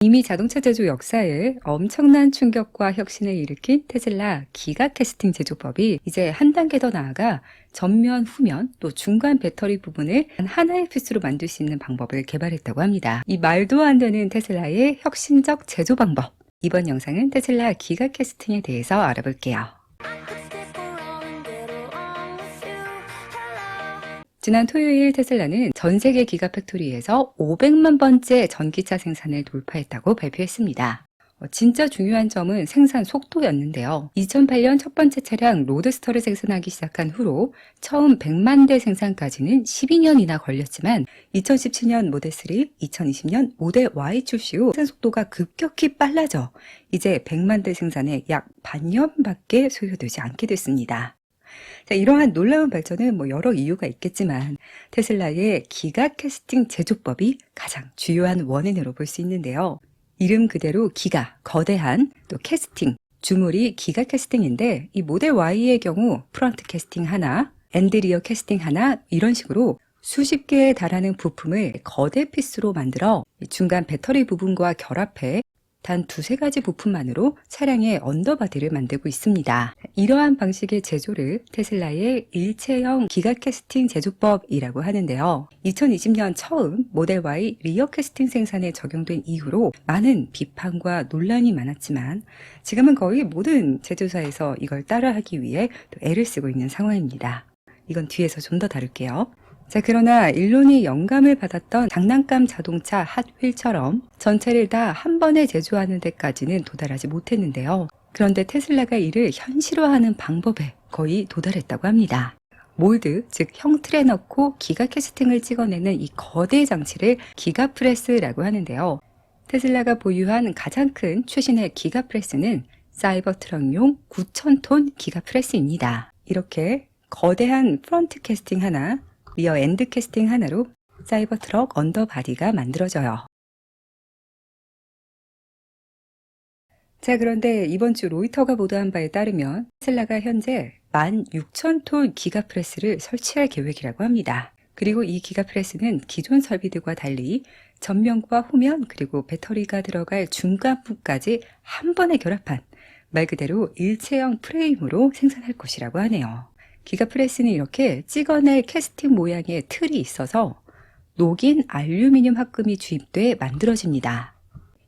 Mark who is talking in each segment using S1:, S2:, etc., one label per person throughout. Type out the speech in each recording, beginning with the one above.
S1: 이미 자동차 제조 역사에 엄청난 충격과 혁신을 일으킨 테슬라 기가 캐스팅 제조법이 이제 한 단계 더 나아가 전면, 후면, 또 중간 배터리 부분을 하나의 피스로 만들 수 있는 방법을 개발했다고 합니다. 이 말도 안 되는 테슬라의 혁신적 제조 방법. 이번 영상은 테슬라 기가 캐스팅에 대해서 알아볼게요. 지난 토요일 테슬라는 전 세계 기가팩토리에서 500만 번째 전기차 생산을 돌파했다고 발표했습니다. 진짜 중요한 점은 생산 속도였는데요. 2008년 첫 번째 차량 로드스터를 생산하기 시작한 후로 처음 100만 대 생산까지는 12년이나 걸렸지만 2017년 모델 3, 2020년 모델 Y 출시 후 생산 속도가 급격히 빨라져 이제 100만 대 생산에 약 반년밖에 소요되지 않게 됐습니다. 자, 이러한 놀라운 발전은 여러 이유가 있겠지만 테슬라의 기가 캐스팅 제조법이 가장 주요한 원인으로 볼 수 있는데요. 이름 그대로 기가, 거대한, 또 캐스팅, 주물이 기가 캐스팅인데 이 모델 Y의 경우 프론트 캐스팅 하나, 엔드 리어 캐스팅 하나 이런 식으로 수십 개에 달하는 부품을 거대 피스로 만들어 중간 배터리 부분과 결합해 단 두세 가지 부품만으로 차량의 언더바디를 만들고 있습니다. 이러한 방식의 제조를 테슬라의 일체형 기가 캐스팅 제조법이라고 하는데요. 2020년 처음 모델 Y 리어 캐스팅 생산에 적용된 이후로 많은 비판과 논란이 많았지만 지금은 거의 모든 제조사에서 이걸 따라하기 위해 또 애를 쓰고 있는 상황입니다. 이건 뒤에서 좀 더 다룰게요. 자, 그러나 일론이 영감을 받았던 장난감 자동차 핫휠처럼 전체를 다 한 번에 제조하는 데까지는 도달하지 못했는데요. 그런데 테슬라가 이를 현실화하는 방법에 거의 도달했다고 합니다. 몰드, 즉 형틀에 넣고 기가 캐스팅을 찍어내는 이 거대 장치를 기가프레스라고 하는데요. 테슬라가 보유한 가장 큰 최신의 기가프레스는 사이버트럭용 9,000톤 기가프레스입니다. 이렇게 거대한 프론트 캐스팅 하나, 리어 엔드 캐스팅 하나로 사이버트럭 언더바디가 만들어져요. 자, 그런데 이번 주 로이터가 보도한 바에 따르면 테슬라가 현재 16,000톤 기가프레스를 설치할 계획이라고 합니다. 그리고 이 기가프레스는 기존 설비들과 달리 전면과 후면 그리고 배터리가 들어갈 중간부까지 한 번에 결합한 말 그대로 일체형 프레임으로 생산할 것이라고 하네요. 기가프레스는 이렇게 찍어낼 캐스팅 모양의 틀이 있어서 녹인 알루미늄 합금이 주입돼 만들어집니다.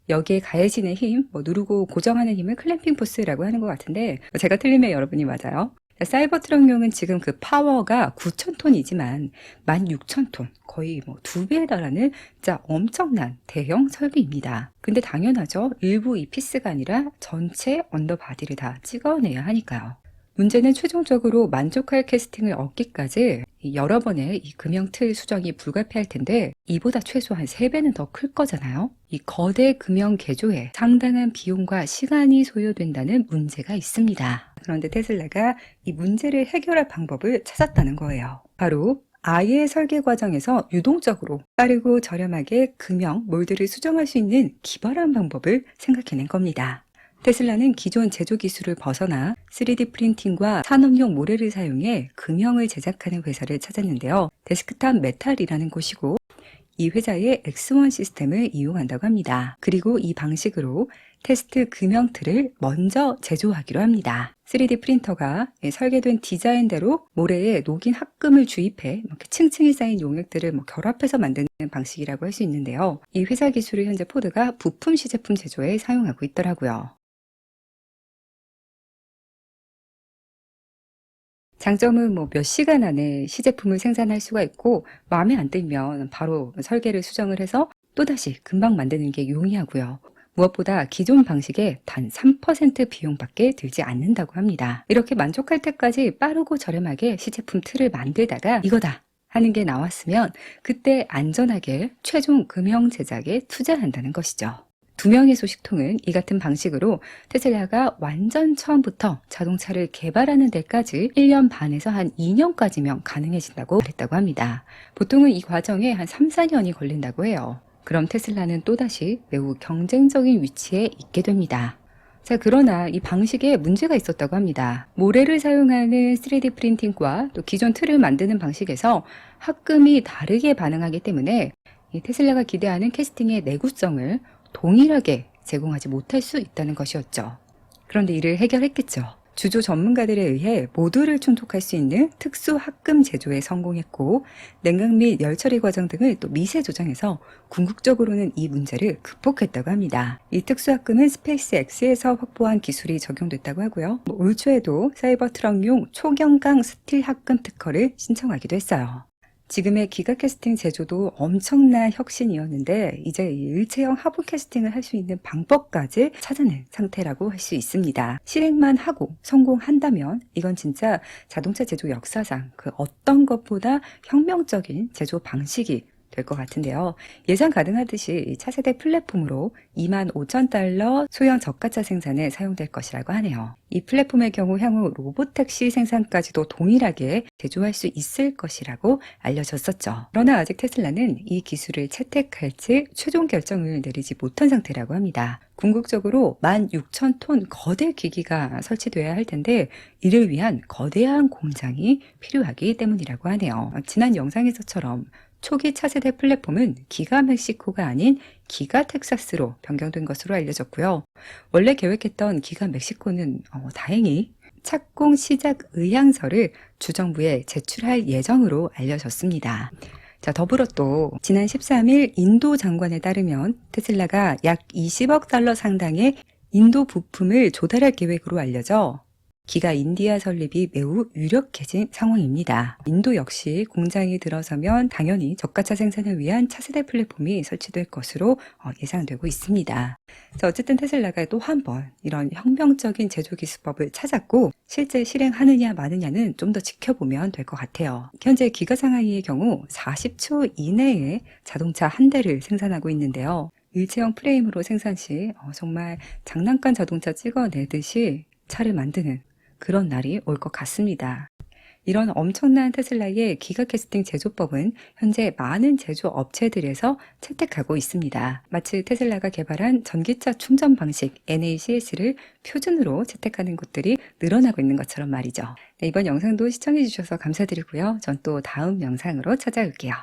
S1: 여기에 가해지는 힘, 누르고 고정하는 힘을 클램핑 포스라고 하는 것 같은데 제가 틀리면 여러분이 맞아요. 사이버트럭용은 지금 그 파워가 9,000톤이지만 16,000톤, 거의 2배에 달하는 진짜 엄청난 대형 설비입니다. 근데 당연하죠. 일부 이 피스가 아니라 전체 언더바디를 다 찍어내야 하니까요. 문제는 최종적으로 만족할 캐스팅을 얻기까지 여러 번의 이 금형 틀 수정이 불가피할 텐데 이보다 최소한 3배는 더 클 거잖아요. 이 거대 금형 개조에 상당한 비용과 시간이 소요된다는 문제가 있습니다. 그런데 테슬라가 이 문제를 해결할 방법을 찾았다는 거예요. 바로 아예 설계 과정에서 유동적으로 빠르고 저렴하게 금형 몰드를 수정할 수 있는 기발한 방법을 생각해낸 겁니다. 테슬라는 기존 제조 기술을 벗어나 3D 프린팅과 산업용 모래를 사용해 금형을 제작하는 회사를 찾았는데요. 데스크탑 메탈이라는 곳이고 이 회사의 X1 시스템을 이용한다고 합니다. 그리고 이 방식으로 테스트 금형 틀을 먼저 제조하기로 합니다. 3D 프린터가 설계된 디자인대로 모래에 녹인 합금을 주입해 이렇게 층층이 쌓인 용액들을 결합해서 만드는 방식이라고 할 수 있는데요. 이 회사 기술을 현재 포드가 부품 시제품 제조에 사용하고 있더라고요. 장점은 몇 시간 안에 시제품을 생산할 수가 있고 마음에 안 들면 바로 설계를 수정을 해서 또다시 금방 만드는 게 용이하고요. 무엇보다 기존 방식에 단 3% 비용밖에 들지 않는다고 합니다. 이렇게 만족할 때까지 빠르고 저렴하게 시제품 틀을 만들다가 이거다 하는 게 나왔으면 그때 안전하게 최종 금형 제작에 투자한다는 것이죠. 2명의 소식통은 이 같은 방식으로 테슬라가 완전 처음부터 자동차를 개발하는 데까지 1년 반에서 한 2년까지면 가능해진다고 말했다고 합니다. 보통은 이 과정에 한 3, 4년이 걸린다고 해요. 그럼 테슬라는 또다시 매우 경쟁적인 위치에 있게 됩니다. 자, 그러나 이 방식에 문제가 있었다고 합니다. 모래를 사용하는 3D 프린팅과 또 기존 틀을 만드는 방식에서 합금이 다르게 반응하기 때문에 이 테슬라가 기대하는 캐스팅의 내구성을 동일하게 제공하지 못할 수 있다는 것이었죠. 그런데 이를 해결했겠죠. 주조 전문가들에 의해 모두를 충족할 수 있는 특수 합금 제조에 성공했고, 냉각 및 열 처리 과정 등을 또 미세 조정해서 궁극적으로는 이 문제를 극복했다고 합니다. 이 특수 합금은 스페이스 X에서 확보한 기술이 적용됐다고 하고요. 올 초에도 사이버 트럭용 초경강 스틸 합금 특허를 신청하기도 했어요. 지금의 기가 캐스팅 제조도 엄청난 혁신이었는데 이제 일체형 하부 캐스팅을 할 수 있는 방법까지 찾아낸 상태라고 할 수 있습니다. 실행만 하고 성공한다면 이건 진짜 자동차 제조 역사상 그 어떤 것보다 혁명적인 제조 방식이 될 것 같은데요. 예상 가능하듯이 이 차세대 플랫폼으로 25,000달러 소형 저가차 생산에 사용될 것이라고 하네요. 이 플랫폼의 경우 향후 로보택시 생산까지도 동일하게 제조할 수 있을 것이라고 알려졌었죠. 그러나 아직 테슬라는 이 기술을 채택할지 최종 결정을 내리지 못한 상태라고 합니다. 궁극적으로 16,000톤 거대 기기가 설치되어야 할 텐데 이를 위한 거대한 공장이 필요하기 때문이라고 하네요. 지난 영상에서처럼 초기 차세대 플랫폼은 기가 멕시코가 아닌 기가 텍사스로 변경된 것으로 알려졌고요. 원래 계획했던 기가 멕시코는 다행히 착공 시작 의향서를 주정부에 제출할 예정으로 알려졌습니다. 자, 더불어 또 지난 13일 인도 장관에 따르면 테슬라가 약 20억 달러 상당의 인도 부품을 조달할 계획으로 알려져 기가 인디아 설립이 매우 유력해진 상황입니다. 인도 역시 공장이 들어서면 당연히 저가차 생산을 위한 차세대 플랫폼이 설치될 것으로 예상되고 있습니다. 어쨌든 테슬라가 또 한 번 이런 혁명적인 제조 기술법을 찾았고 실제 실행하느냐 마느냐는 좀 더 지켜보면 될 것 같아요. 현재 기가 상하이의 경우 40초 이내에 자동차 한 대를 생산하고 있는데요. 일체형 프레임으로 생산 시 정말 장난감 자동차 찍어내듯이 차를 만드는 그런 날이 올 것 같습니다. 이런 엄청난 테슬라의 기가 캐스팅 제조법은 현재 많은 제조 업체들에서 채택하고 있습니다. 마치 테슬라가 개발한 전기차 충전 방식 NACS를 표준으로 채택하는 곳들이 늘어나고 있는 것처럼 말이죠. 네, 이번 영상도 시청해 주셔서 감사드리고요. 전 또 다음 영상으로 찾아올게요.